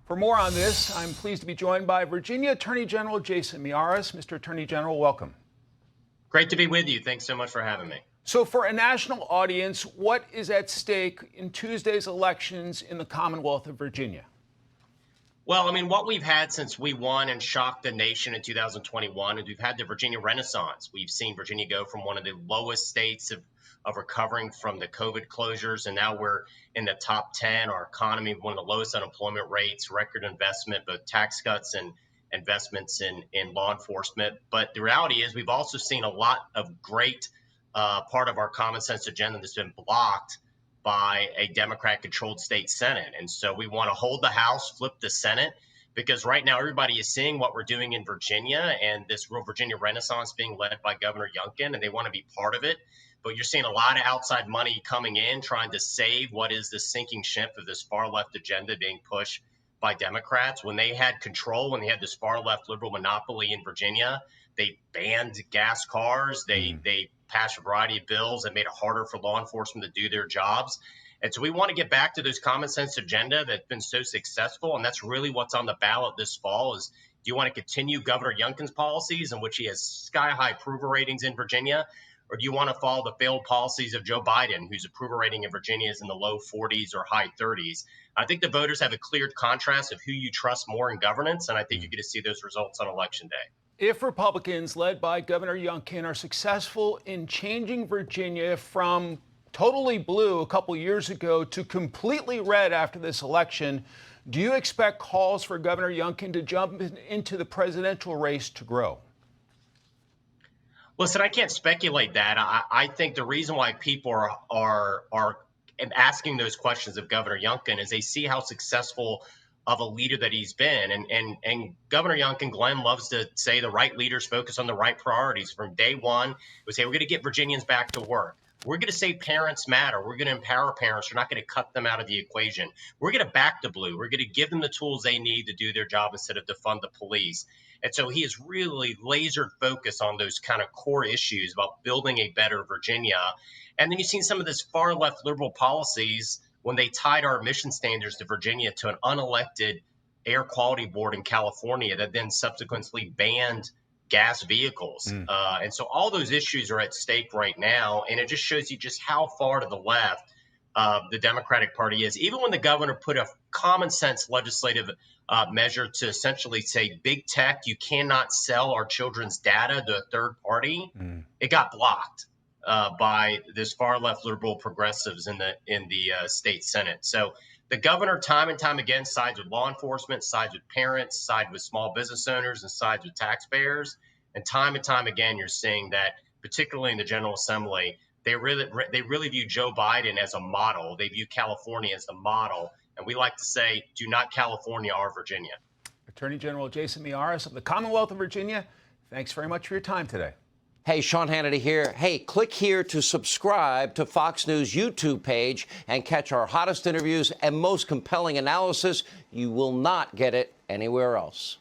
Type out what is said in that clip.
For more on this, I'm pleased to be joined by Virginia Attorney General Jason Miyares. Mr. Attorney General, welcome. Great to be with you. Thanks so much for having me. So for a national audience, what is at stake in Tuesday's elections in the Commonwealth of Virginia? Well, I mean, what we've had since we won and shocked the nation in 2021 is we've had the Virginia Renaissance. We've seen Virginia go from one of the lowest states of recovering from the COVID closures, and now we're in the top 10. Our economy, one of the lowest unemployment rates, record investment, both tax cuts and investments in law enforcement. But the reality is we've also seen a lot of great part of our common sense agenda that's been blocked by a Democrat-controlled state Senate. And so we want to hold the House, flip the Senate, because right now everybody is seeing what we're doing in Virginia and this real Virginia Renaissance being led by Governor Youngkin, and they want to be part of it. But you're seeing a lot of outside money coming in, trying to save what is the sinking ship of this far-left agenda being pushed by Democrats. When they had control, when they had this far-left liberal monopoly in Virginia, they banned gas cars, they passed a variety of bills that made it harder for law enforcement to do their jobs. And so we want to get back to this common sense agenda that's been so successful. And that's really what's on the ballot this fall is, do you want to continue Governor Youngkin's policies in which he has sky-high approval ratings in Virginia? Or do you want to follow the failed policies of Joe Biden, whose approval rating in Virginia is in the low 40s or high 30s? I think the voters have a clear contrast of who you trust more in governance. And I think you're going to see those results on Election Day. If Republicans led by Governor Youngkin are successful in changing Virginia from totally blue a couple years ago to completely red after this election, do you expect calls for Governor Youngkin to jump into the presidential race to grow? Listen, I can't speculate that. I think the reason why people are asking those questions of Governor Youngkin is they see how successful of a leader that he's been. And Governor Youngkin, Glenn loves to say the right leaders focus on the right priorities. From day one, we say we're going to get Virginians back to work. We're going to say parents matter. We're going to empower parents. We're not going to cut them out of the equation. We're going to back the blue. We're going to give them the tools they need to do their job instead of defund the police. And so he is really laser focused on those kind of core issues about building a better Virginia. And then you've seen some of this far left liberal policies when they tied our emission standards to Virginia to an unelected air quality board in California that then subsequently banned gas vehicles. And so all those issues are at stake right now. And it just shows you just how far to the left the Democratic Party is. Even when the governor put a common sense legislative measure to essentially say, big tech, you cannot sell our children's data to a third party, it got blocked by this far left liberal progressives in the state Senate. So the governor time and time again sides with law enforcement, sides with parents, sides with small business owners, and sides with taxpayers. And time again, you're seeing that, particularly in the General Assembly, they really view Joe Biden as a model. They view California as the model. And we like to say, do not California our Virginia. Attorney General Jason Miyares of the Commonwealth of Virginia, thanks very much for your time today. Hey, Sean Hannity here. Hey, click here to subscribe to Fox News YouTube page and catch our hottest interviews and most compelling analysis. You will not get it anywhere else.